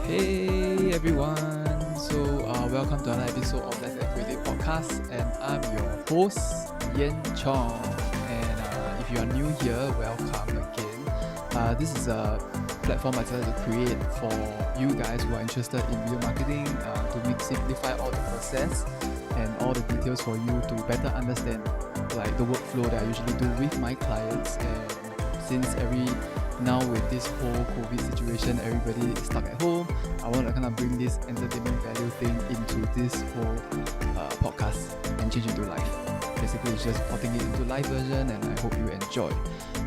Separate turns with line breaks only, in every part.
Hey everyone! Welcome to another episode of Let's Get Creative Podcast, and I'm your host, Cyancong. And if you are new here, welcome again. This is a platform I decided to create for you guys who are interested in video marketing to simplify all the process and all the details for you to better understand like the workflow that I usually do with my clients. And since now with this whole COVID situation, everybody is stuck at home, I want to kind of bring this entertainment value thing into this whole podcast and change it to live. Basically, it's just putting it into live version, and I hope you enjoy.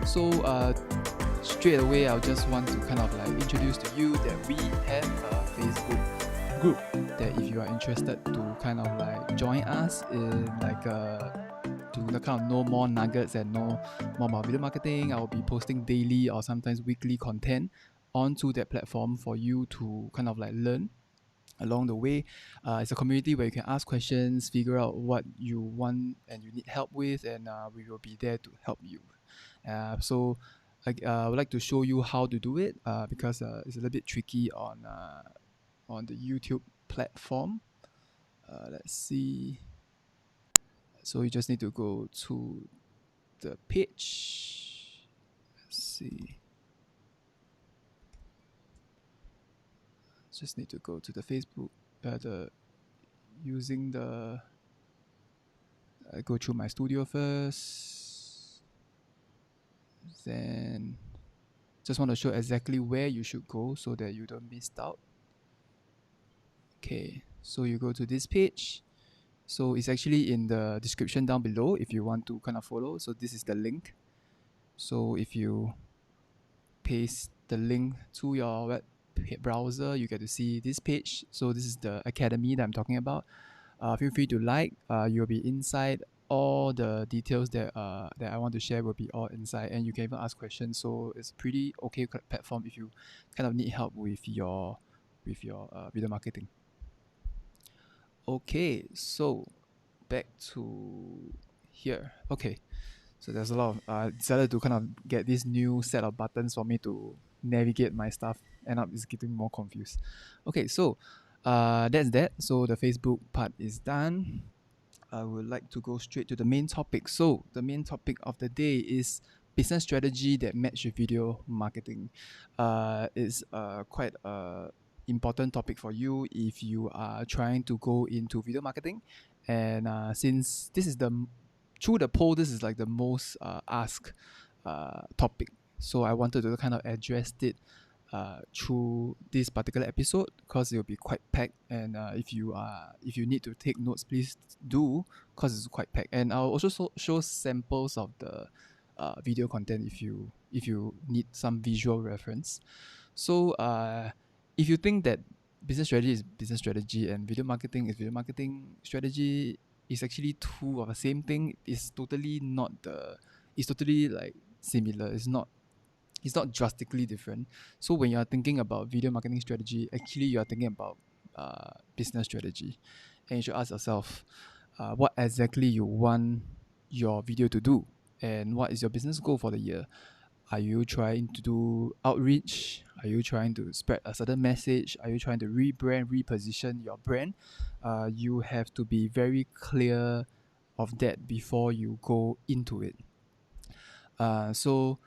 So straight away, I just want to kind of like introduce to you that we have a Facebook group that if you are interested to kind of like join us in like to kind of know more nuggets and know more about video marketing. I will be posting daily or sometimes weekly content onto that platform for you to kind of like learn along the way. It's a community where you can ask questions, figure out what you want and you need help with, and we will be there to help you. So I would like to show you how to do it because it's a little bit tricky on the YouTube platform. Let's see. So you just need to go to the page. Let's see. Just need to go to the Facebook. Go through my studio first. Then just want to show exactly where you should go so that you don't miss out. Okay, so you go to this page. So it's actually in the description down below if you want to kind of follow. So this is the link. So if you paste the link to your web browser, you get to see this page. So this is the academy that I'm talking about. Feel free to like. You'll be inside. All the details that I want to share will be all inside, and you can even ask questions. So it's a pretty okay platform if you kind of need help with your video marketing. Okay, so back to here. Okay, so there's a lot of I decided to kind of get this new set of buttons for me to navigate my stuff. End up is getting more confused. Okay, so that's that. So the Facebook part is done. I would like to go straight to the main topic. So the main topic of the day is business strategy that match with video marketing. It's quite a important topic for you if you are trying to go into video marketing. And since this is through the poll, this is like the most asked topic. So I wanted to kind of address it through this particular episode because it will be quite packed, and if you need to take notes, please do, because it's quite packed. And I'll also show samples of the video content if you need some visual reference. So if you think that business strategy is business strategy and video marketing is video marketing strategy, is actually two of the same thing, it's totally like similar. It's not drastically different. So when you are thinking about video marketing strategy, actually you are thinking about business strategy, and you should ask yourself what exactly you want your video to do, and what is your business goal for the year. Are you trying to do outreach? Are you trying to spread a certain message? Are you trying to reposition your brand? You have to be very clear of that before you go into it. So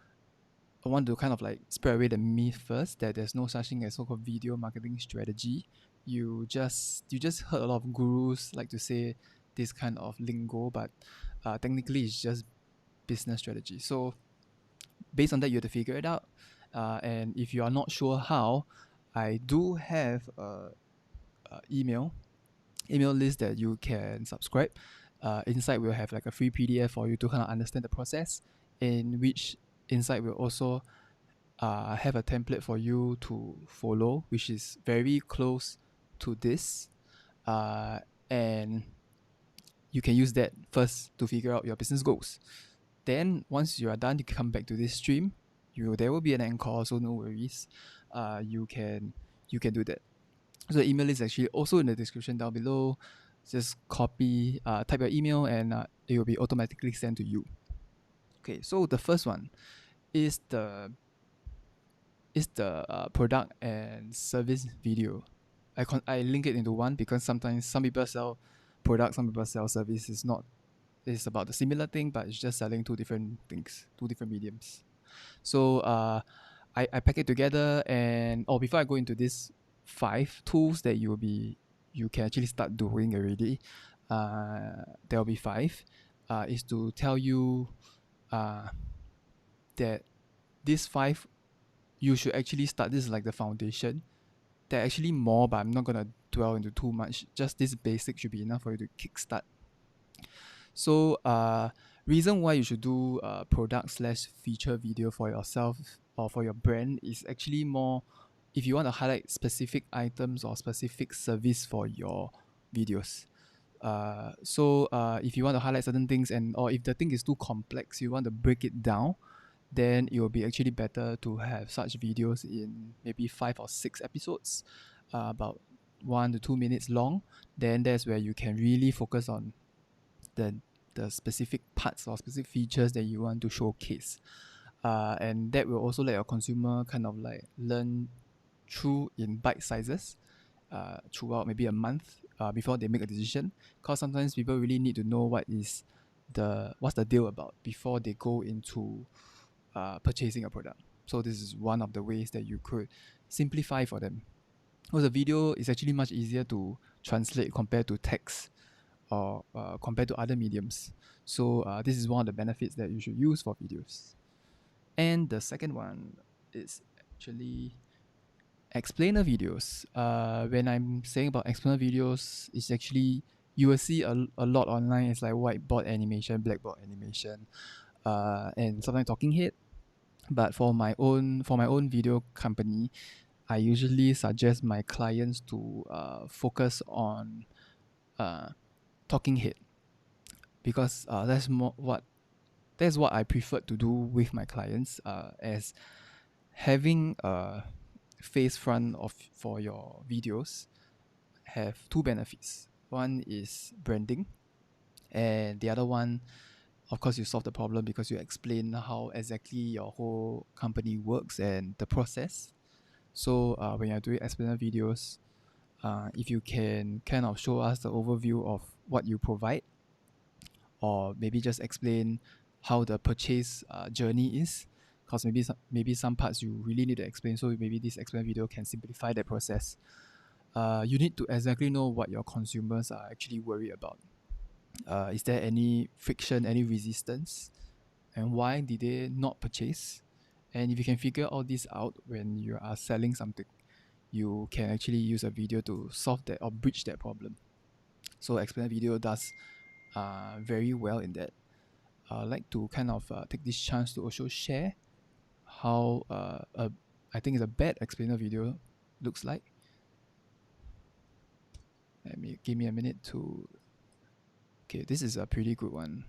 I want to kind of like spread away the myth first that there's no such thing as so-called video marketing strategy. You just heard a lot of gurus like to say this kind of lingo, but technically it's just business strategy. So based on that, you have to figure it out. And if you are not sure how, I do have a email list that you can subscribe. Inside we'll have like a free PDF for you to kind of understand the process, in which inside we'll also have a template for you to follow, which is very close to this. And you can use that first to figure out your business goals. Then once you are done, you can come back to this stream. There will be an encore, so no worries. You can do that. So the email is actually also in the description down below. Just copy, type your email, and it will be automatically sent to you. Okay, so the first one is the is the product and service video. I link it into one because sometimes some people sell product, some people sell service. It's about the similar thing, but it's just selling two different things, two different mediums. So I pack it together, and before I go into this 5 tools that you can actually start doing already, there will be 5. Is to tell you that these 5 you should actually start. This is like the foundation. There are actually more, but I'm not gonna dwell into too much. Just this basic should be enough for you to kickstart. So reason why you should do product/feature video for yourself or for your brand is actually more if you want to highlight specific items or specific service for your videos. So if you want to highlight certain things, or if the thing is too complex, you want to break it down, then it will be actually better to have such videos in maybe 5 or 6 episodes, about 1 to 2 minutes long. Then that's where you can really focus on the specific parts or specific features that you want to showcase. And that will also let your consumer kind of like learn through in bite sizes throughout maybe a month before they make a decision. Because sometimes people really need to know what's the deal about before they go into purchasing a product. So this is one of the ways that you could simplify for them. Because the video is actually much easier to translate compared to text or compared to other mediums. So this is one of the benefits that you should use for videos. And the second one is actually explainer videos. When I'm saying about explainer videos, it's actually you will see a lot online. It's like whiteboard animation, blackboard animation, and sometimes talking head. But for my own video company, I usually suggest my clients to focus on talking head, because that's what I prefer to do with my clients, as having a face front for your videos have 2 benefits. One is branding, and the other one, of course, you solve the problem because you explain how exactly your whole company works and the process. So when you're doing explainer videos, if you can kind of show us the overview of what you provide, or maybe just explain how the purchase journey is, because maybe some parts you really need to explain. So maybe this explain video can simplify that process. You need to exactly know what your consumers are actually worried about. Is there any friction, any resistance, and why did they not purchase? And if you can figure all this out when you are selling something, you can actually use a video to solve that or bridge that problem. So explainer video does very well in that. I'd like to kind of take this chance to also share how I think it's a bad explainer video looks like. Give me a minute to. Okay, this is a pretty good one.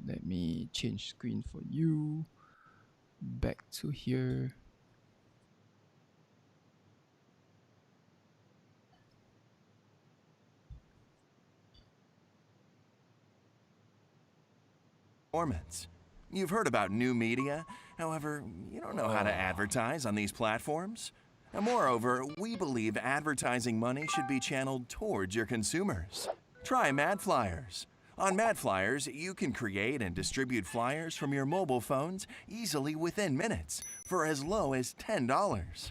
Let me change screen for you. Back to here.
Performance. You've heard about new media, however, you don't know how to advertise on these platforms. And moreover, we believe advertising money should be channeled towards your consumers. Try Mad Flyers. On Mad Flyers, you can create and distribute flyers from your mobile phones easily within minutes for as low as $10.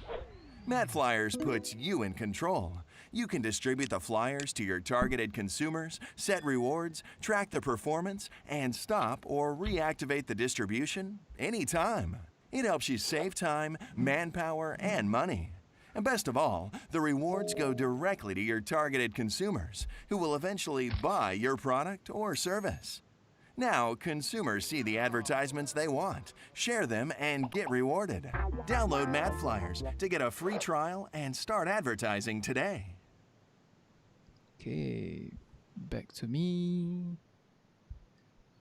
Mad Flyers puts you in control. You can distribute the flyers to your targeted consumers, set rewards, track the performance, and stop or reactivate the distribution anytime. It helps you save time, manpower, and money. And best of all, the rewards go directly to your targeted consumers, who will eventually buy your product or service. Now, consumers see the advertisements they want, share them, and get rewarded. Download Mad Flyers to get a free trial and start advertising today.
Okay, back to me.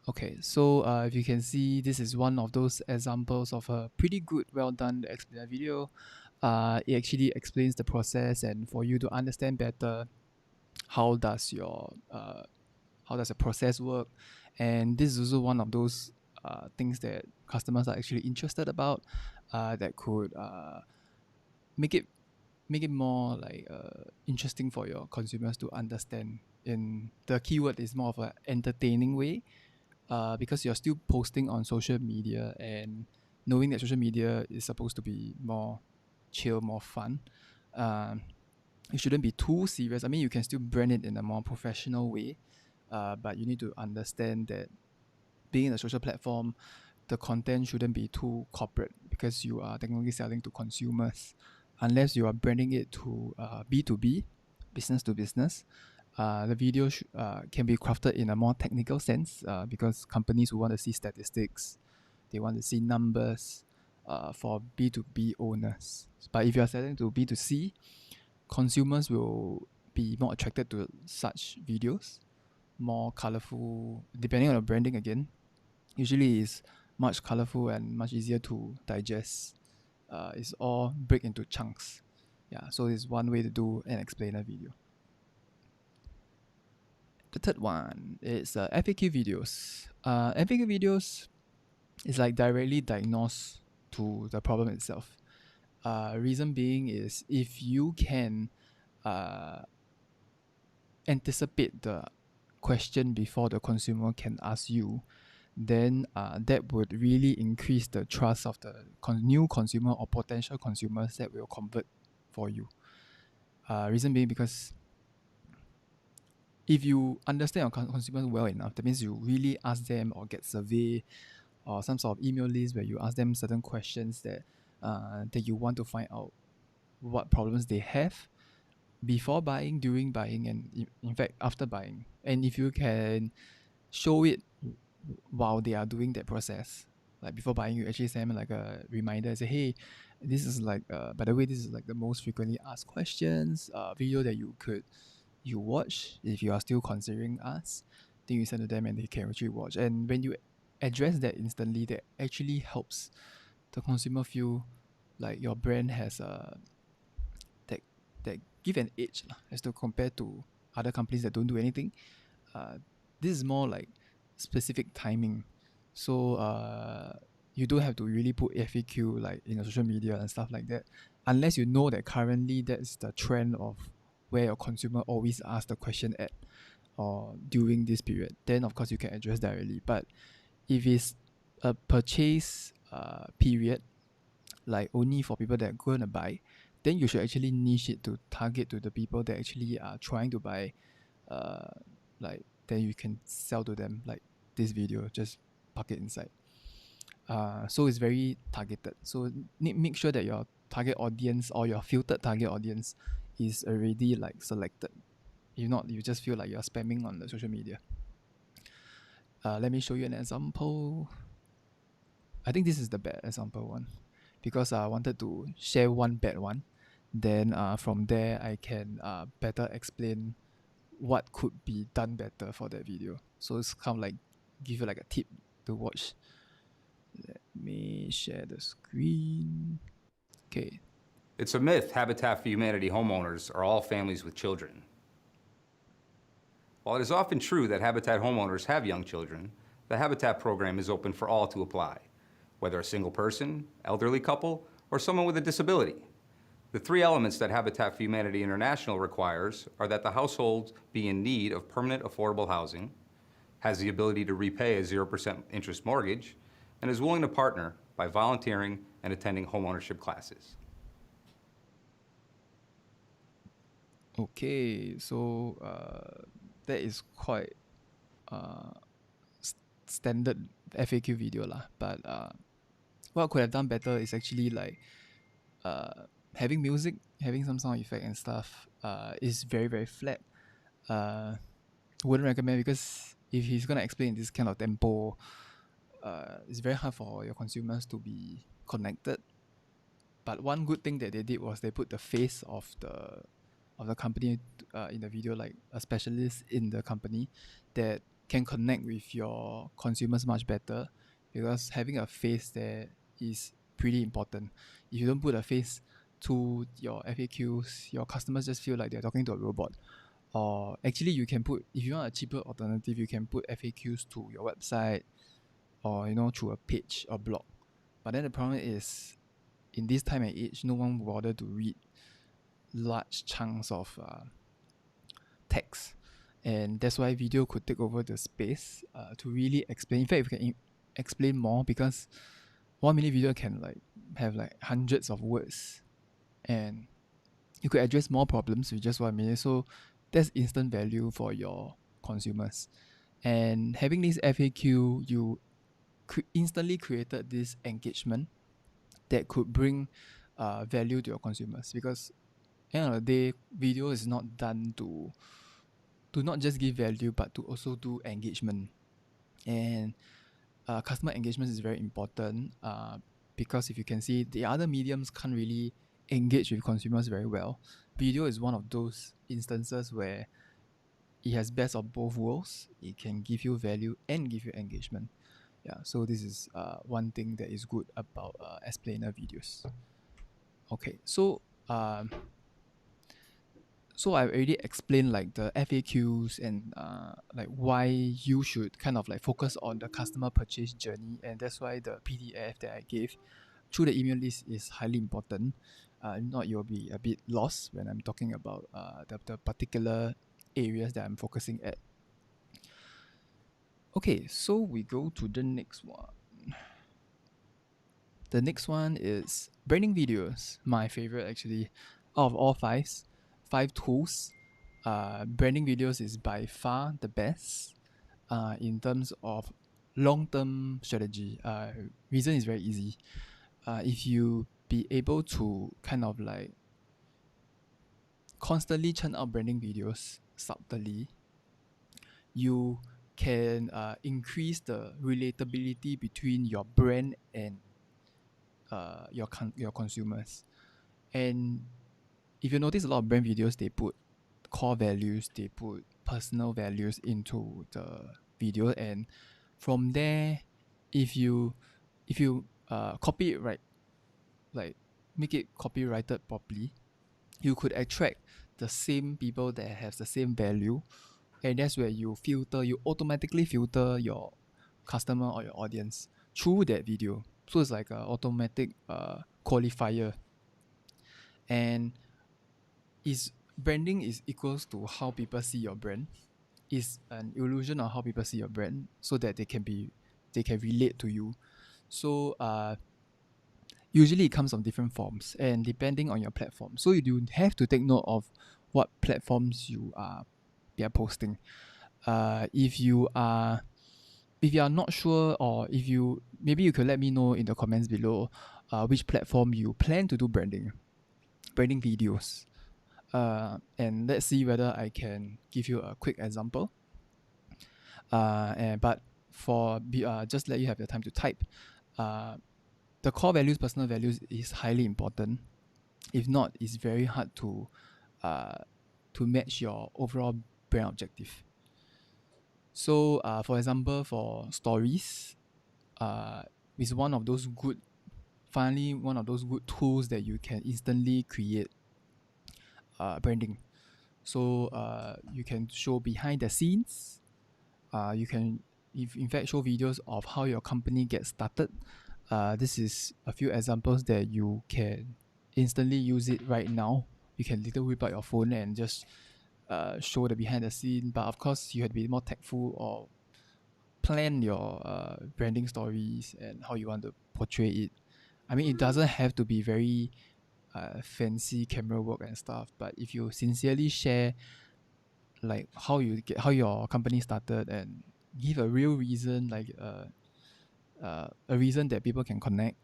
Okay, so if you can see, this is one of those examples of a pretty good, well done explainer video. It actually explains the process, and for you to understand better how does the process work. And this is also one of those things that customers are actually interested about, that could make it more like interesting for your consumers to understand. In the keyword is more of an entertaining way, because you're still posting on social media, and knowing that social media is supposed to be more chill, more fun. Um, it shouldn't be too serious. I mean, you can still brand it in a more professional way, but you need to understand that being in a social platform, the content shouldn't be too corporate, because you are technically selling to consumers. Unless you are branding it to B2B, business to business, the video can be crafted in a more technical sense, because companies will want to see statistics, they want to see numbers, for B2B owners. But if you are selling to B2C, consumers will be more attracted to such videos, more colorful, depending on the branding again. Usually is much colorful and much easier to digest. It's all break into chunks. Yeah, so it's one way to do an explainer video. The third one is FAQ videos. FAQ videos is like directly diagnose to the problem itself. Reason being is, if you can anticipate the question before the consumer can ask you, then that would really increase the trust of the new consumer or potential consumers that will convert for you. Reason being, because if you understand your consumers well enough, that means you really ask them, or get survey or some sort of email list where you ask them certain questions that you want to find out what problems they have before buying, during buying, and in fact after buying. And if you can show it while they are doing that process, like before buying, you actually send them like a reminder, say, hey, this is like by the way, this is like the most frequently asked questions video that you watch. If you are still considering us, then you send to them and they can actually watch. And when you address that instantly, that actually helps the consumer feel like your brand has that that give an edge as to compare to other companies that don't do anything. This is more like specific timing. So you don't have to really put FAQ like in your social media and stuff like that, unless you know that currently that's the trend of where your consumer always asks the question at, or during this period. Then of course you can address directly. But if it's a purchase period, like only for people that are going to buy, then you should actually niche it to target to the people that actually are trying to buy. Like then you can sell to them like this video, just park it inside. So it's very targeted. So make sure that your target audience or your filtered target audience is already like selected. If not, you just feel like you're spamming on the social media. Let me show you an example. I think this is the bad example one, because I wanted to share one bad one. Then from there, I can better explain what could be done better for that video. So it's kind of like give you like a tip to watch. Let me share the screen. Okay.
It's a myth Habitat for Humanity homeowners are all families with children. While it is often true that Habitat homeowners have young children, the Habitat program is open for all to apply, whether a single person, elderly couple, or someone with a disability. The three elements that Habitat for Humanity International requires are that the household be in need of permanent affordable housing, has the ability to repay a 0% interest mortgage, and is willing to partner by volunteering and attending homeownership classes.
Okay, so that is quite standard FAQ video lah. But what I could have done better is actually like having music, having some sound effect and stuff. Is very very flat. Wouldn't recommend, because if he's gonna explain this kind of tempo, it's very hard for your consumers to be connected. But one good thing that they did was they put the face of the company in the video, like a specialist in the company that can connect with your consumers much better, because having a face there is pretty important. If you don't put a face to your FAQs, your customers just feel like they're talking to a robot. Or actually you can put, if you want a cheaper alternative, you can put FAQs to your website, or through a page or blog. But then the problem is, in this time and age, no one will bother to read large chunks of text, and that's why video could take over the space to really explain. In fact, we can explain more, because 1 minute video can like have like hundreds of words, and you could address more problems with just 1 minute. So that's instant value for your consumers. And having this FAQ, you instantly created this engagement that could bring value to your consumers, because at the end of the day, video is not done to not just give value, but to also do engagement. And customer engagement is very important, because if you can see, the other mediums can't really engage with consumers very well. Video is one of those instances where it has best of both worlds. It can give you value and give you engagement. Yeah, so this is one thing that is good about explainer videos. Okay, so I already explained like the FAQs and like why you should kind of like focus on the customer purchase journey, and that's why the PDF that I gave through the email list is highly important. If not, you'll be a bit lost when I'm talking about the particular areas that I'm focusing at. Okay, so we go to the next one. The next one is branding videos. My favorite, actually, out of all five tools. Branding videos is by far the best in terms of long-term strategy. Reason is very easy. If you be able to kind of like constantly churn out branding videos subtly, you can increase the relatability between your brand and your consumers. And if you notice, a lot of brand videos, they put core values, they put personal values into the video, and from there, if you copy it right, like make it copyrighted properly, you could attract the same people that have the same value, and that's where you automatically filter your customer or your audience through that video. So it's like an automatic qualifier. And branding is equals to how people see your brand. Is an illusion of how people see your brand, so that they can relate to you. So usually it comes from different forms and depending on your platform. So you do have to take note of what platforms you are posting. If you are not sure, or if you maybe you could let me know in the comments below which platform you plan to do branding videos. And let's see whether I can give you a quick example. But for just let you have the time to type. The core values, personal values is highly important. If not, it's very hard to match your overall brand objective. So, for example, for stories, is one of those good tools that you can instantly create branding. So you can show behind the scenes. You can, in fact, show videos of how your company gets started. This is a few examples that you can instantly use it right now. You can literally whip out your phone and just show the behind the scene. But of course, you have to be more tactful, or plan your branding stories and how you want to portray it. I mean, it doesn't have to be very fancy camera work and stuff, but if you sincerely share like how your company started, and give a real reason, like a reason that people can connect,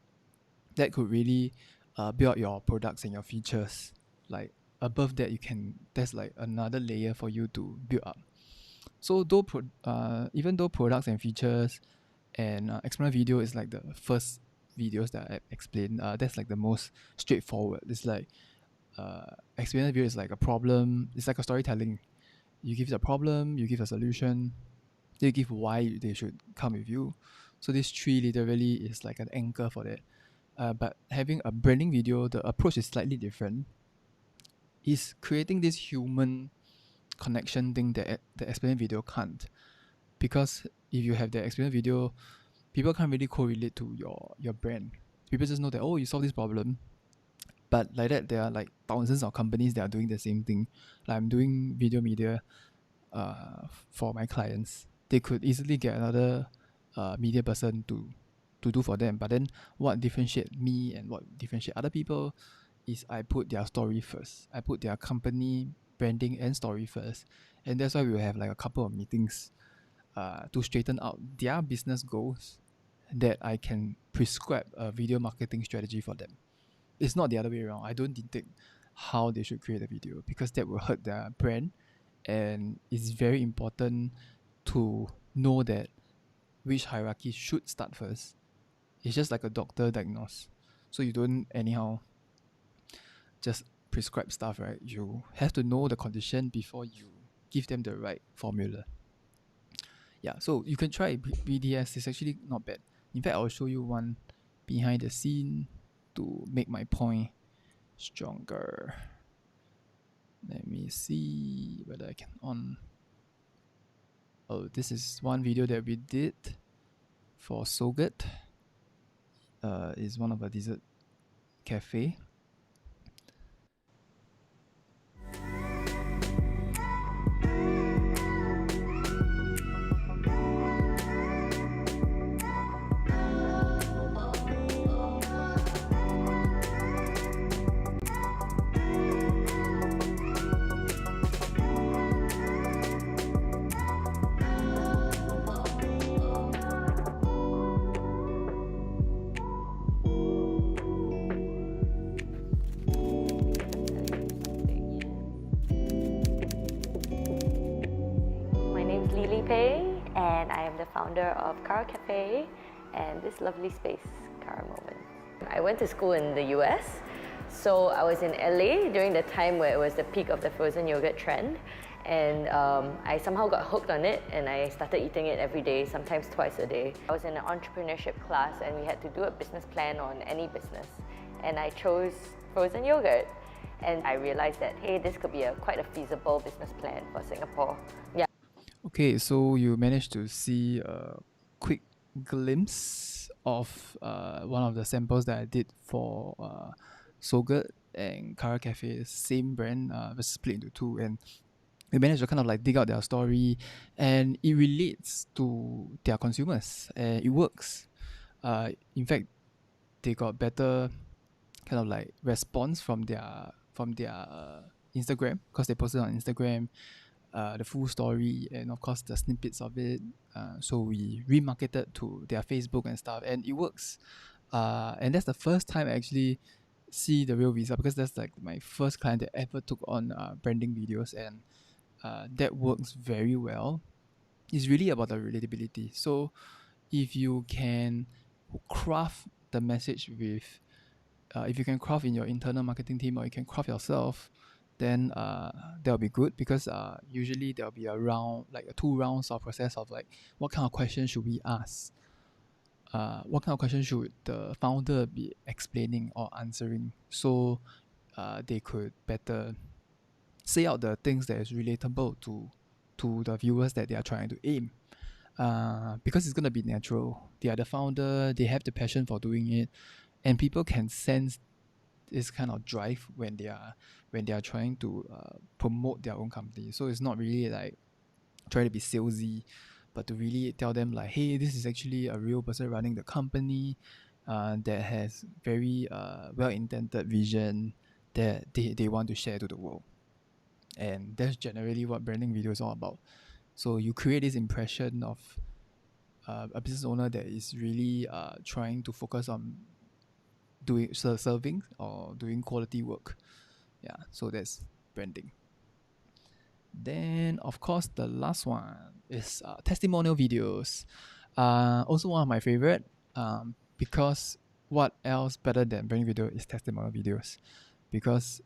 that could really build your products and your features. Like above that, there's like another layer for you to build up. So even though products and features and explainer video is like the first videos that I explained, that's like the most straightforward. It's like explainer video is like a problem. It's like a storytelling. You give the problem, you give a solution, you give why they should come with you. So this tree literally is like an anchor for that. But having a branding video, the approach is slightly different. It's creating this human connection thing that the explainer video can't. Because if you have the explainer video, people can't really correlate to your brand. People just know that, oh, you solve this problem. But like that, there are like thousands of companies that are doing the same thing. Like I'm doing video media for my clients. They could easily get another media person to do for them. But then what differentiate me and what differentiate other people is I put their story first. I put their company branding and story first. And that's why we will have like a couple of meetings to straighten out their business goals that I can prescribe a video marketing strategy for them. It's not the other way around. I don't dictate how they should create a video because that will hurt their brand. And it's very important to know that which hierarchy should start first. It's just like a doctor diagnose. So you don't anyhow just prescribe stuff, right? You have to know the condition before you give them the right formula. Yeah, so you can try BDS. It's actually not bad. In fact, I'll show you one behind the scene to make my point stronger. Let me see whether I can on. Oh, this is one video that we did for So Good. Is one of a dessert cafe.
And I am the founder of Cara Cafe and this lovely space, Cara Moment. I went to school in the US, so I was in LA during the time where it was the peak of the frozen yogurt trend, and I somehow got hooked on it and I started eating it every day, sometimes twice a day. I was in an entrepreneurship class and we had to do a business plan on any business, and I chose frozen yogurt. And I realized that, hey, this could be quite a feasible business plan for Singapore. Yeah.
Okay, so you managed to see a quick glimpse of one of the samples that I did for So Good and Cara Cafe, same brand, but split into two. And we managed to kind of like dig out their story, and it relates to their consumers, and it works. In fact, they got better kind of like response from their Instagram, because they posted on Instagram the full story and of course the snippets of it. So we remarketed to their Facebook and stuff, and it works. And that's the first time I actually see the real result, because that's like my first client that ever took on branding videos, and that works very well. It's really about the relatability. So if you can craft the message with if you can craft in your internal marketing team, or you can craft yourself, then that'll be good, because usually there'll be a round, like a 2 rounds of process of like, what kind of questions should we ask? What kind of questions should the founder be explaining or answering, so they could better say out the things that is relatable to the viewers that they are trying to aim. Because it's gonna be natural. They are the founder, they have the passion for doing it, and people can sense this kind of drive when they are trying to promote their own company. So it's not really like trying to be salesy, but to really tell them like, hey, this is actually a real person running the company that has very well-intended vision that they want to share to the world. And that's generally what branding video is all about. So you create this impression of a business owner that is really trying to focus on doing serving or doing quality work. Yeah, so that's branding. Then of course the last one is testimonial videos. Also one of my favorite, because what else better than branding video is testimonial videos, because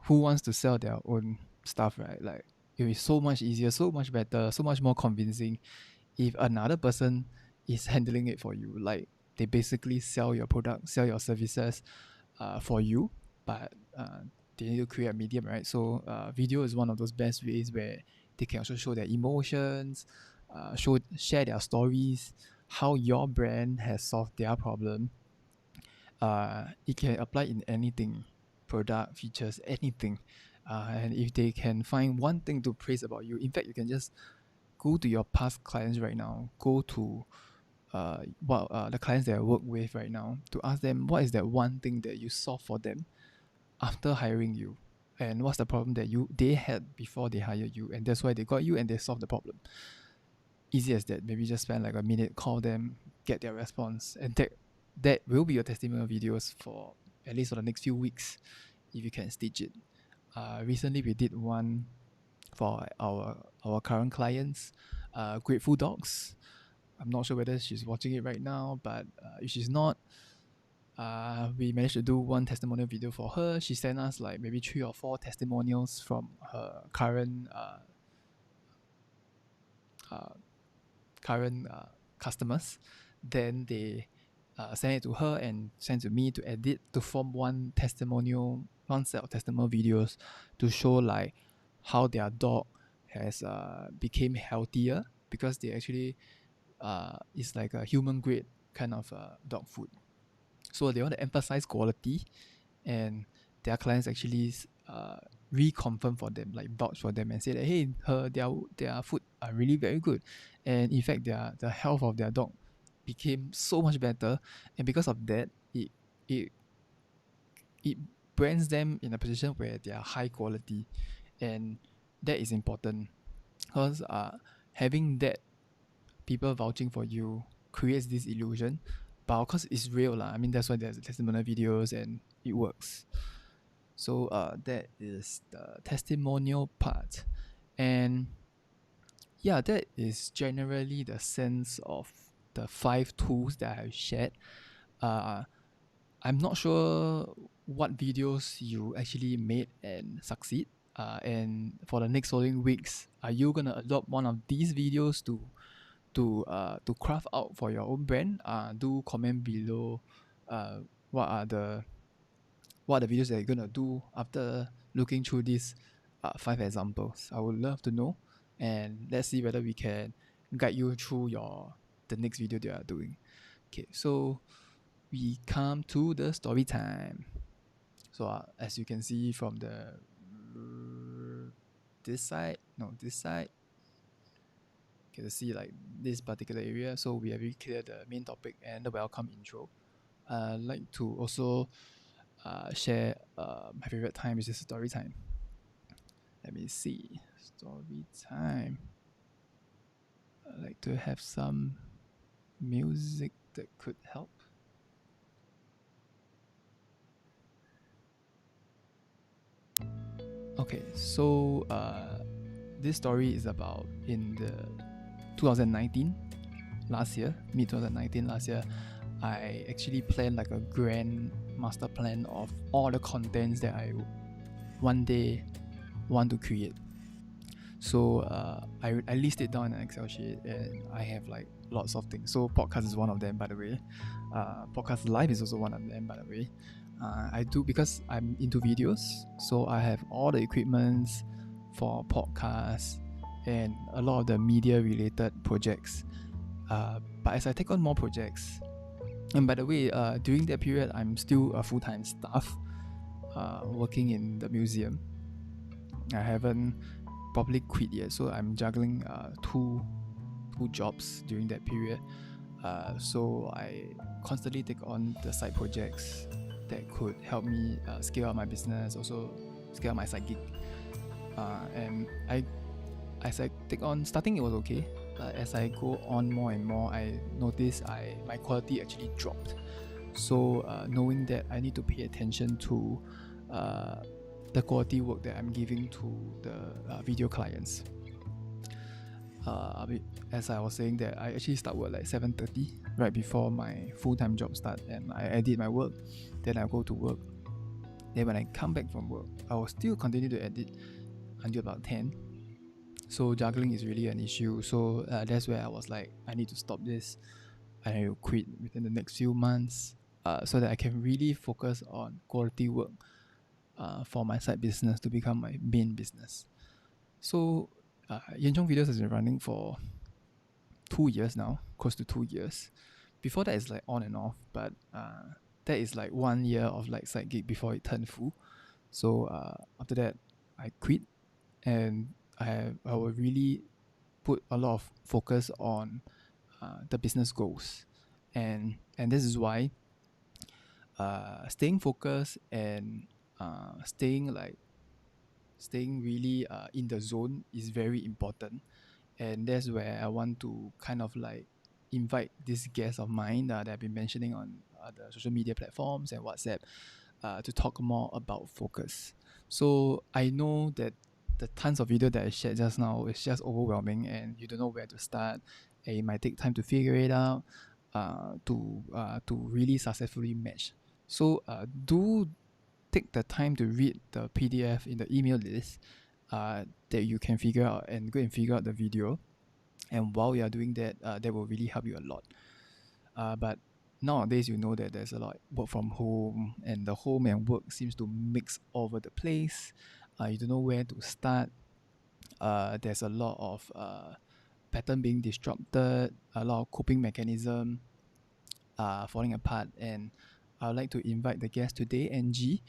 who wants to sell their own stuff, right? Like, it is so much easier, so much better, so much more convincing if another person is handling it for you. Like, they basically sell your product, sell your services for you, but they need to create a medium, right? So video is one of those best ways where they can also show their emotions, share their stories, how your brand has solved their problem. it can apply in anything, product, features, anything. And if they can find one thing to praise about you, in fact, you can just go to your past clients right now, go to the clients that I work with right now, to ask them what is that one thing that you solve for them after hiring you, and what's the problem that they had before they hired you, and that's why they got you and they solved the problem. Easy as that. Maybe just spend like a minute, call them, get their response, and that will be your testimonial videos for at least for the next few weeks, if you can stitch it. Recently we did one for our current clients, Grateful Dogs. I'm not sure whether she's watching it right now, but if she's not, we managed to do one testimonial video for her. She sent us like maybe 3 or 4 testimonials from her current customers. Then they send it to her and send to me to edit to form one set of testimonial videos to show like how their dog has became healthier, because they actually it's like a human grade kind of dog food. So they want to emphasize quality, and their clients actually reconfirm for them, like vouch for them and say that hey, their food are really very good, and in fact the health of their dog became so much better, and because of that, it brands them in a position where they are high quality, and that is important because having that people vouching for you creates this illusion, but of course it's real lah. I mean, that's why there's testimonial videos and it works. So that is the testimonial part, and yeah, that is generally the sense of the 5 tools that I've shared. I'm not sure what videos you actually made and succeed. And for the next following weeks, are you gonna adopt one of these videos to craft out for your own brand? Do comment below. What are the videos that you're gonna do after looking through these 5 examples? I would love to know, and let's see whether we can guide you through the next video that you are doing. Okay, so we come to the story time. So as you can see from this side, get to see like this particular area. So we have really cleared the main topic and the welcome intro. I'd like to also share my favorite time, which is story time. Let me see, story time. I'd like to have some music that could help. Okay, so this story is about in the 2019, mid-2019 last year, I actually planned like a grand master plan of all the contents that I one day want to create. So I list it down in an Excel sheet, and I have like lots of things. So podcast is one of them, by the way. Podcast live is also one of them, by the way. I do, because I'm into videos, so I have all the equipments for podcasts and a lot of the media related projects. But as I take on more projects, and by the way, during that period, I'm still a full-time staff working in the museum. I haven't properly quit yet, so I'm juggling two jobs during that period. So I constantly take on the side projects that could help me scale up my business, also scale up my side gig. And as I take on, starting it was okay, but as I go on more and more, I notice my quality actually dropped. So knowing that I need to pay attention to the quality work that I'm giving to the video clients. As I was saying, that I actually start work like 7:30 right before my full-time job start, and I edit my work, then I go to work. Then when I come back from work, I will still continue to edit until about 10. So juggling is really an issue. So that's where I was like, I need to stop this. I need to quit within the next few months, so that I can really focus on quality work for my side business to become my main business. So Cyancong Videos has been running for 2 years now, close to 2 years. Before that, it's like on and off, but that is like 1 year of like side gig before it turned full. So after that, I quit, and I will really put a lot of focus on the business goals, and this is why staying focused and staying really in the zone is very important. And that's where I want to kind of like invite this guest of mine that I've been mentioning on the social media platforms and WhatsApp to talk more about focus. So I know that the tons of video that I shared just now is just overwhelming, and you don't know where to start, and it might take time to figure it out to really successfully match. So do take the time to read the PDF in the email list that you can figure out, and go and figure out the video. And while you are doing that, that will really help you a lot. But nowadays, you know that there's a lot work from home, and the home and work seems to mix over the place. You don't know where to start. There's a lot of pattern being disrupted, a lot of coping mechanism falling apart. And I would like to invite the guest today, Angie.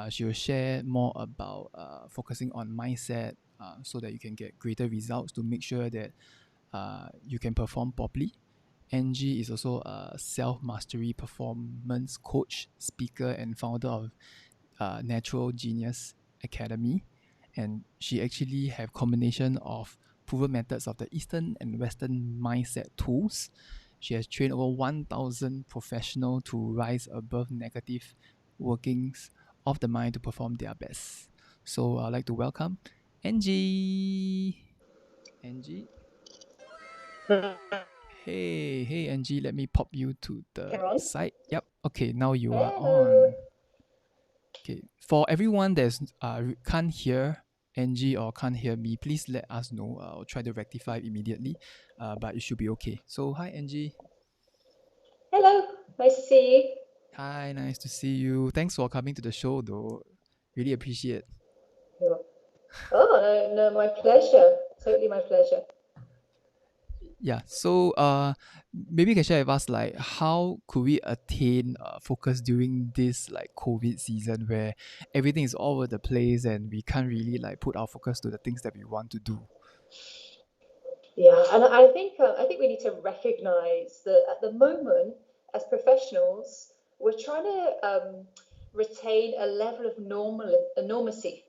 She will share more about focusing on mindset so that you can get greater results to make sure that you can perform properly. Angie is also a self-mastery performance coach, speaker, and founder of Natural Genius Academy. And she actually have combination of proven methods of the Eastern and Western mindset tools. She has trained over 1,000 professionals to rise above negative workings of the mind to perform their best. So I'd like to welcome Angie. Angie. Hey, Angie, let me pop you to the
Cameron.
side. Yep. Okay, now you are
Hello.
on. Okay, for everyone that's can't hear Angie or can't hear me, please let us know. I'll try to rectify immediately, but it should be okay. So, hi, Angie.
Hello. Nice to see
Hi, nice to see you. Thanks for coming to the show, though. Really appreciate.
you. Oh, no, my pleasure. Totally my pleasure.
Yeah. So, maybe you can share with us like how could we attain focus during this like COVID season where everything is all over the place and we can't really like put our focus to the things that we want to do.
Yeah, and I think we need to recognise that at the moment, as professionals, we're trying to retain a level of normalcy,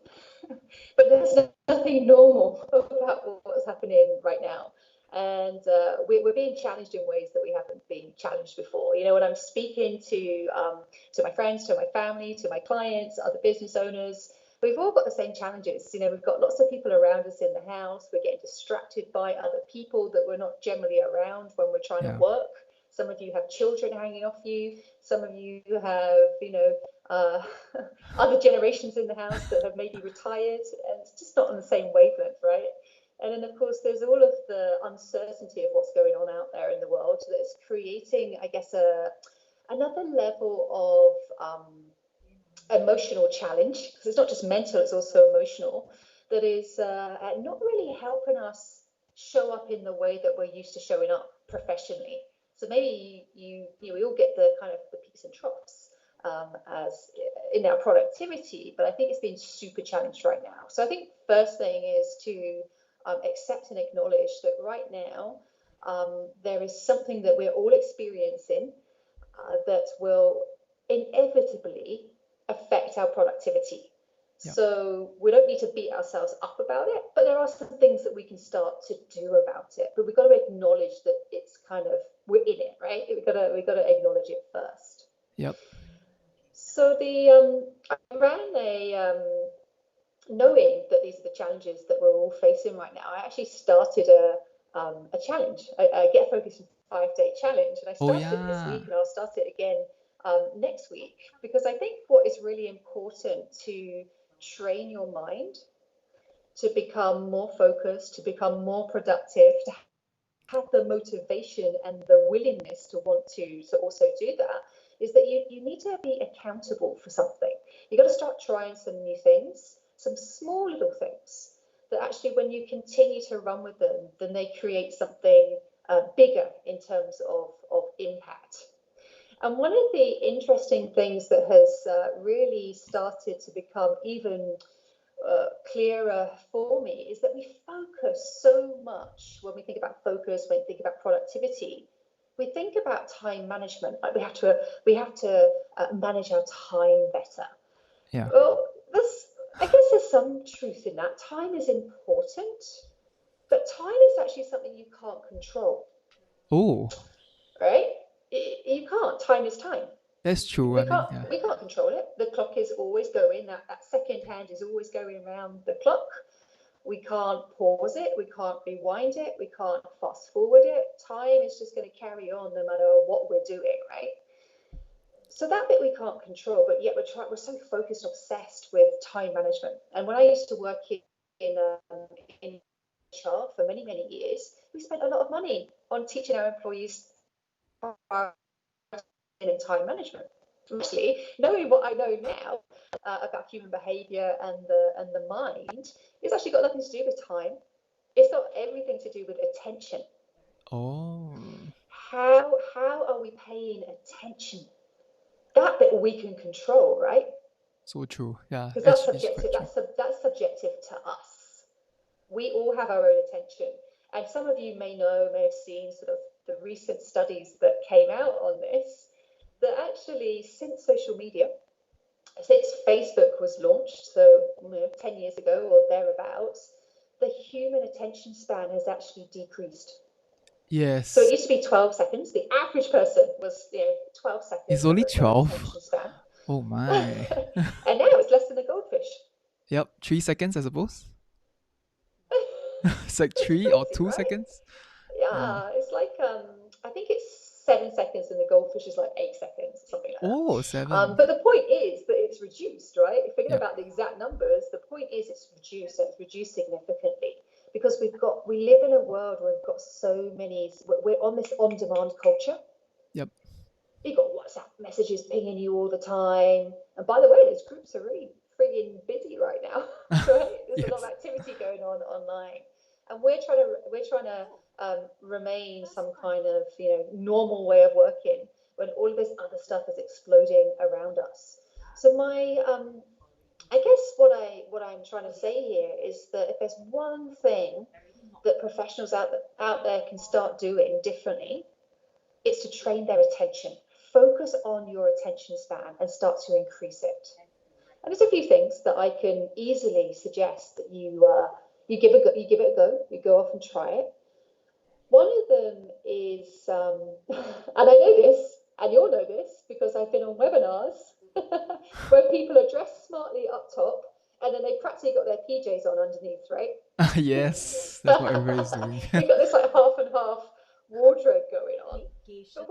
but there's nothing normal about what's happening right now. And we're being challenged in ways that we haven't been challenged before. You know, when I'm speaking to my friends, to my family, to my clients, other business owners, we've all got the same challenges. You know, we've got lots of people around us in the house. We're getting distracted by other people that we're not generally around when we're trying to work. Some of you have children hanging off you. Some of you have, other generations in the house that have maybe retired, and it's just not on the same wavelength, right? And then, of course, there's all of the uncertainty of what's going on out there in the world that's creating, I guess, another level of emotional challenge, because it's not just mental, it's also emotional, that is not really helping us show up in the way that we're used to showing up professionally. So maybe we all get the kind of the peaks and troughs as in our productivity, but I think it's been super challenged right now. So I think first thing is to accept and acknowledge that right now there is something that we're all experiencing that will inevitably affect our productivity. Yep. So we don't need to beat ourselves up about it, but there are some things that we can start to do about it. But we've got to acknowledge that it's kind of, we're in it, right? We've got to acknowledge it first.
Yep.
So around knowing that these are the challenges that we're all facing right now, I actually started a challenge, a Get Focused 5-day challenge, and I started it this week, and I'll start it again next week, because I think what is really important to train your mind to become more focused, to become more productive, to have the motivation and the willingness to want to also do that, is that you need to be accountable for something. You've got to start trying some new things, some small little things that actually, when you continue to run with them, then they create something bigger in terms of impact. And one of the interesting things that has really started to become even clearer for me is that we focus so much when we think about focus, when we think about productivity. We think about time management, like we have to manage our time better.
Yeah.
Well, I guess there's some truth in that. Time is important, but time is actually something you can't control,
Oh,
right? You can't. Time is time.
that's true.
We
I mean,
can't
yeah.
we can't control it. The clock is always going. That second hand is always going around the clock. We can't pause it. We can't rewind it. We can't fast forward it. Time is just going to carry on no matter what we're doing, right? So that bit we can't control, but yet we're so focused, obsessed with time management. And when I used to work in HR for many, many years, we spent a lot of money on teaching our employees in time management. Actually, knowing what I know now about human behavior and the mind, it's actually got nothing to do with time. It's got everything to do with attention.
Oh,
How are we paying attention? That bit we can control, right?
so true. Yeah,
Because that's
actually, it's quite
subjective.
true.
That's subjective to us. We all have our own attention, and some of you may have seen sort of the recent studies that came out on this. That actually, since social media, since Facebook was launched, so 10 years ago or thereabouts, the human attention span has actually decreased.
Yes.
So it used to be 12 seconds. The average person was 12 seconds.
It's only
of
12.
attention span.
Oh my.
And now it's less than a goldfish.
Yep, 3 seconds, I suppose. It's like 3 or 2
right?
seconds.
Yeah, it's like I think it's 7 seconds, and the goldfish is like 8 seconds, something like that.
Oh, 7.
But the point is that it's reduced, right? Forget
Yep.
about the exact numbers. The point is it's reduced, and it's reduced significantly because we live in a world where we've got so many. We're on this on-demand culture.
Yep.
You've got WhatsApp messages pinging you all the time, and by the way, those groups are really frigging busy right now. Right? There's a lot of activity going on online, and we're trying to remain some kind of normal way of working when all of this other stuff is exploding around us. So my I guess what I'm trying to say here is that if there's one thing that professionals out there can start doing differently, it's to train their attention. Focus on your attention span and start to increase it. And there's a few things that I can easily suggest that you give it a go. You go off and try it. One of them is, and I know this, and you'll know this because I've been on webinars where people are dressed smartly up top, and then they practically got their PJs on underneath, right?
Yes, that's what everybody's doing.
You've got this like half and half wardrobe going on. But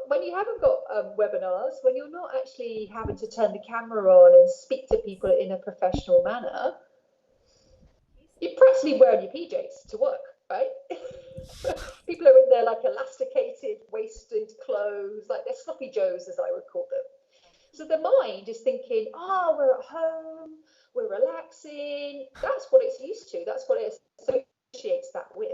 when you haven't got webinars, when you're not actually having to turn the camera on and speak to people in a professional manner, you're practically wearing your PJs to work, right? People are in their like elasticated, waisted clothes, like they're sloppy joes, as I would call them. So the mind is thinking, we're at home, we're relaxing. That's what it's used to. That's what it associates that with.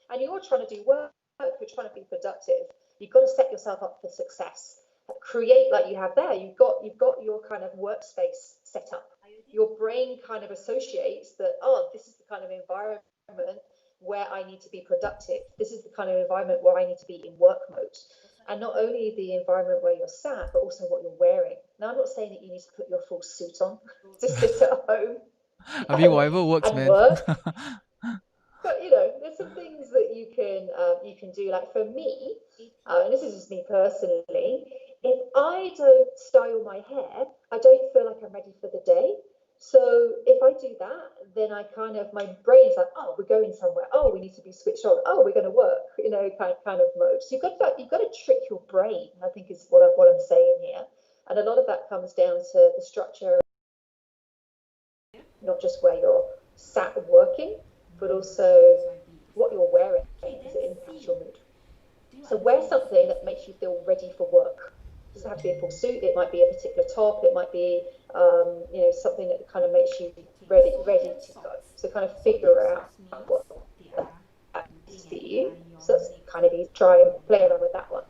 And you're trying to do work, you're trying to be productive. You've got to set yourself up for success. Create like you have there. You've got your kind of workspace set up. Your brain kind of associates that, this is the kind of environment where I need to be productive. This is the kind of environment where I need to be in work mode. And not only the environment where you're sat, but also what you're wearing. Now, I'm not saying that you need to put your full suit on to sit at home.
I mean, whatever works,
and
man.
work. But there's some things that you can do. Like for me, and this is just me personally, if I don't style my hair, I don't feel like I'm ready for the day. So if I do that, then my brain's like, we're going somewhere. We need to be switched on. We're going to work, kind of mode. So you've got to trick your brain, I think is what I'm saying here. And a lot of that comes down to the structure, not just where you're sat working, but also what you're wearing. Does it impact your mood? So wear something that makes you feel ready for work. It doesn't have to be a full suit. It might be a particular top. It might be, something that kind of makes you ready to go. So kind of figure out what that is for you. So that's kind of easy. Try and play around with that one.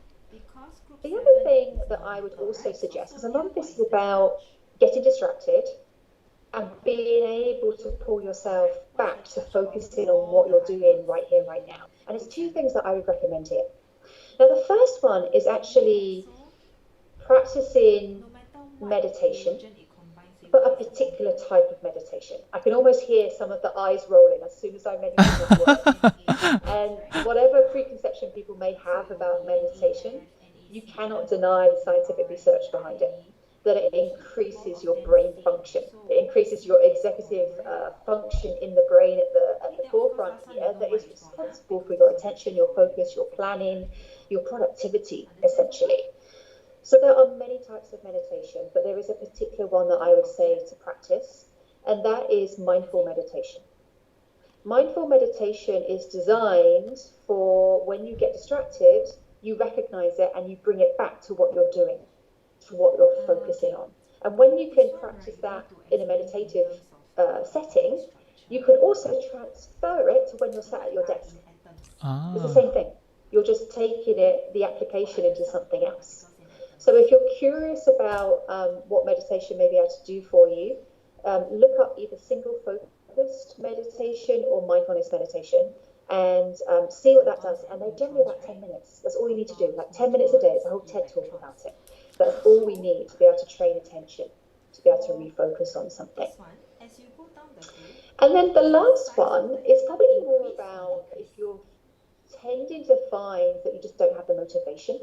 The other thing that I would also suggest, because a lot of this is about getting distracted and being able to pull yourself back to focusing on what you're doing right here, right now. And there's two things that I would recommend here. Now, the first one is actually practicing meditation, but a particular type of meditation. I can almost hear some of the eyes rolling as soon as I mention this word. And whatever preconception people may have about meditation, you cannot deny the scientific research behind it, that it increases your brain function. It increases your executive function in the brain at the forefront here, that is responsible for your attention, your focus, your planning, your productivity, essentially. So there are many types of meditation, but there is a particular one that I would say to practice, and that is mindful meditation. Mindful meditation is designed for when you get distracted, you recognize it and you bring it back to what you're doing, to what you're focusing on. And when you can practice that in a meditative setting, you can also transfer it to when you're sat at your desk. It's the same thing. You're just taking the application into something else. So if you're curious about what meditation may be able to do for you, look up either single focused meditation or mindfulness meditation and see what that does. And they're generally about 10 minutes. That's all you need to do. Like 10 minutes a day. It's a whole TED talk about it. That's all we need to be able to train attention, to be able to refocus on something. And then the last one is probably more about if you're tending to find that you just don't have the motivation.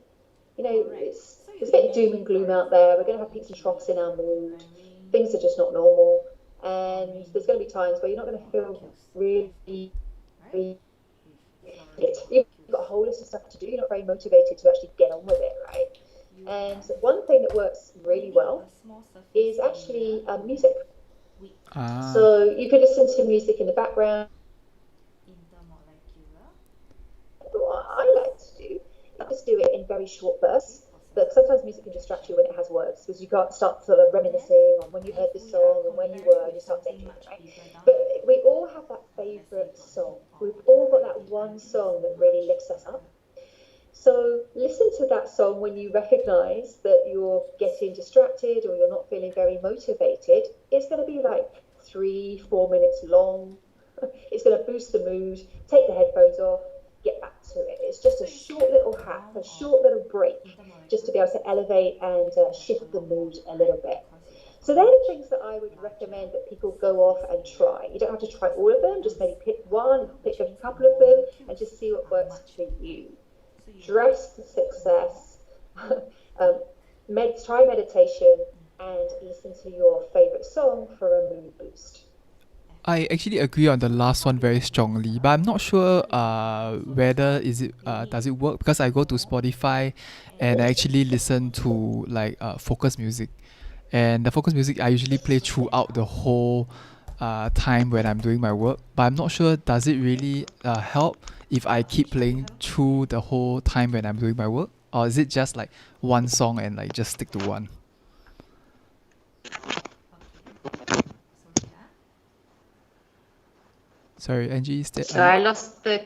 You know, there's a bit of doom and gloom out there. We're going to have peaks and troughs in our mood. Things are just not normal. And there's going to be times where you're not going to feel really fit. You've got a whole list of stuff to do. You're not very motivated to actually get on with it, right? And one thing that works really well is actually music. So you could listen to music in the background. What I like to do, just do it in very short bursts. But sometimes music can distract you when it has words, because you can't start sort of reminiscing on when you heard this song and when you were, and you start thinking, right? But we all have that favourite song. We've all got that one song that really lifts us up. So listen to that song when you recognise that you're getting distracted or you're not feeling very motivated. It's going to be like 3-4 minutes long. It's going to boost the mood. Take the headphones off. Get back to it. It's just a short little hack, a short little break, just to be able to elevate and shift the mood a little bit. So they're the things that I would recommend that people go off and try. You don't have to try all of them, just maybe pick one, pick a couple of them, and just see what works for you. Dress to success, try meditation, and listen to your favourite song for a mood boost.
I actually agree on the last one very strongly, but I'm not sure whether does it work, because I go to Spotify and I actually listen to like focus music, and the focus music I usually play throughout the whole time when I'm doing my work. But I'm not sure, does it really help if I keep playing through the whole time when I'm doing my work, or is it just like one song and like just stick to one? Sorry, Angie, is that...
So I lost the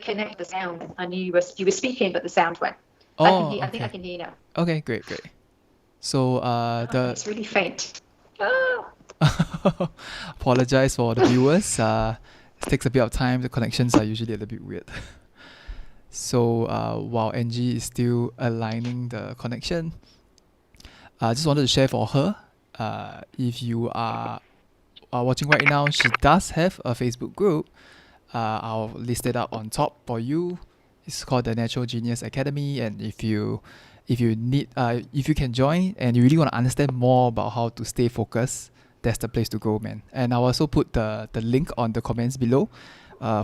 sound. I knew you were speaking, but the sound went.
Oh,
I think I can hear you now.
Okay, great. So
it's really faint.
apologize for the viewers. It takes a bit of time. The connections are usually a little bit weird. So while Angie is still aligning the connection, I just wanted to share for her. If you are watching right now, she does have a Facebook group. I'll list it up on top for you. It's called the Natural Genius Academy, and if you can join and you really want to understand more about how to stay focused, that's the place to go, man. And I'll also put the link on the comments below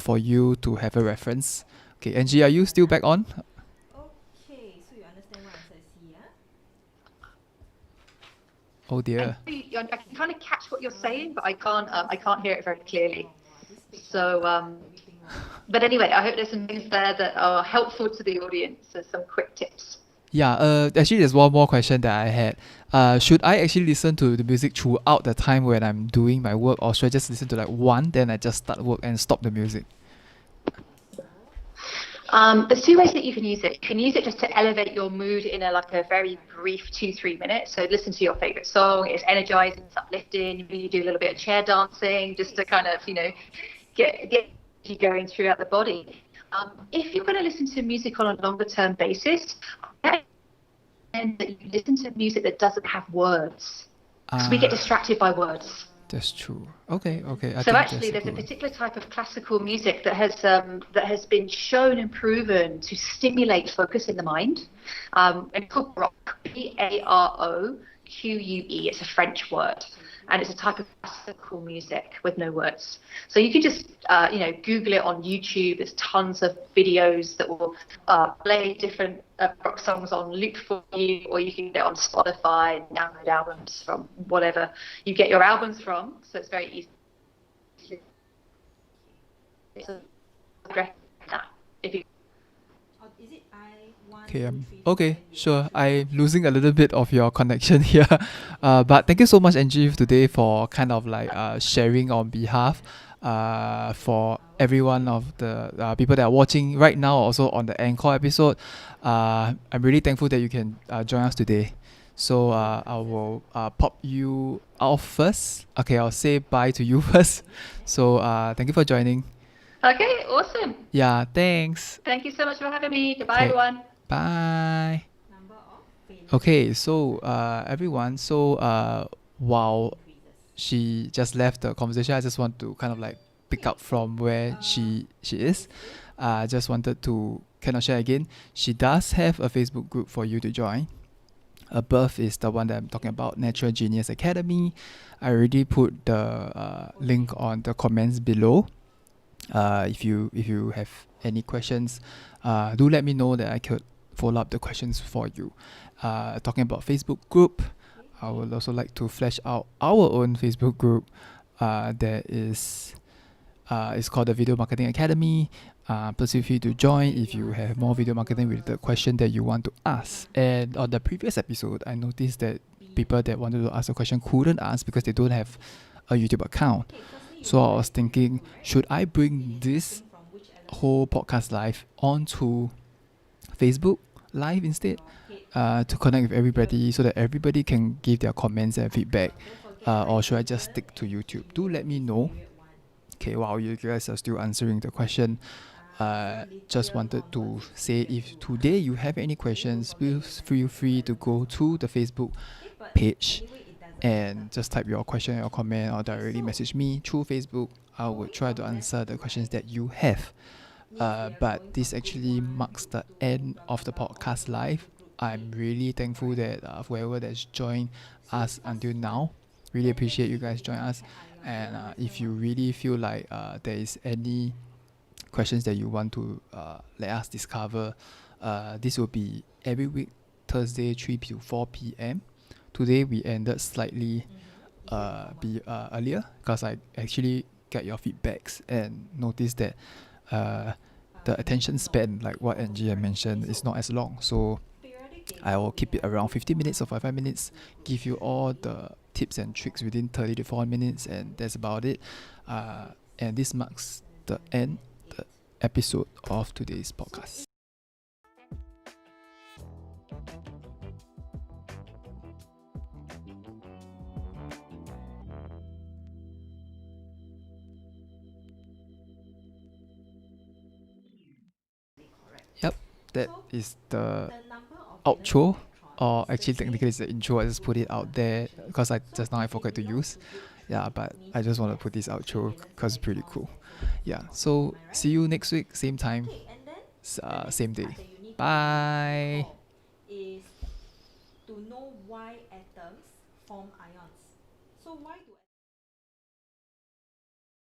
for you to have a reference. Okay, Angie, are you still back on?
Okay, so you understand what I see, yeah?
Oh dear.
I can kind of catch what you're saying, but I can't hear it very clearly. So, but anyway, I hope there's some things there that are helpful to the audience. So some quick tips.
Yeah, actually there's one more question that I had. Should I actually listen to the music throughout the time when I'm doing my work, or should I just listen to like one, then I just start work and stop the music?
There's two ways that you can use it. You can use it just to elevate your mood in like a very brief 2-3 minutes. So listen to your favorite song. It's energizing, it's uplifting. Maybe you do a little bit of chair dancing just to kind of, get you going throughout the body. If you're going to listen to music on a longer term basis, I recommend that you listen to music that doesn't have words. Because we get distracted by words.
That's true. Okay. I
So
think
actually,
that's
there's a
good.
particular type of classical music that has been shown and proven to stimulate focus in the mind. And it's called baroque, Baroque. It's a French word, and it's a type of classical music with no words. So you can just Google it on YouTube. There's tons of videos that will play different rock songs on loop for you, or you can get it on Spotify and download albums from whatever you get your albums from. So it's very easy. If you
Okay, sure. I'm losing a little bit of your connection here. But thank you so much, Angie, today for kind of like sharing on behalf for everyone of the people that are watching right now, also on the encore episode. I'm really thankful that you can join us today. So I will pop you off first. Okay, I'll say bye to you first. So thank you for joining.
Okay, awesome.
Yeah, thanks.
Thank you so much for having me. Goodbye,
Okay.
everyone.
Bye. Okay, so everyone, so while she just left the conversation, I just want to kind of like pick up from where she is. I just wanted to kind of share again. She does have a Facebook group for you to join. Above is the one that I'm talking about, Natural Genius Academy. I already put the link on the comments below. If you have any questions, do let me know that I could follow up the questions for you. Talking about Facebook group, I would also like to flesh out our own Facebook group. That is it's called the Video Marketing Academy. Please feel free to join if you have more video marketing related question that you want to ask. And on the previous episode, I noticed that people that wanted to ask a question couldn't ask because they don't have a YouTube account. So I was thinking, should I bring this whole podcast live onto Facebook live instead, to connect with everybody so that everybody can give their comments and feedback, or should I just stick to YouTube? Do let me know. Okay, while you guys are still answering the question, just wanted to say, if today you have any questions, please feel free to go to the Facebook page and just type your question or comment, or directly message me through Facebook. I will try to answer the questions that you have. But this actually marks the end of the podcast live. I'm really thankful that whoever that's joined us until now, really appreciate you guys join us. And if you really feel like there is any questions that you want to let us discover, this will be every week, Thursday 3 to 4 p.m. Today we ended slightly earlier because I actually get your feedbacks and noticed that the attention span, like what Angie had mentioned, is not as long. So I will keep it around 50 minutes or 45 minutes, give you all the tips and tricks within 30 to 40 minutes, and that's about it. And this marks the end, the episode of today's podcast. Yep, that is the outro, or actually technically it's the intro. I just put it out there because I just now I forgot to use. Yeah, but I just want to put this outro because it's pretty cool. Yeah, so see you next week, same time, same day. Bye.
Is to know why atoms form ions. So why do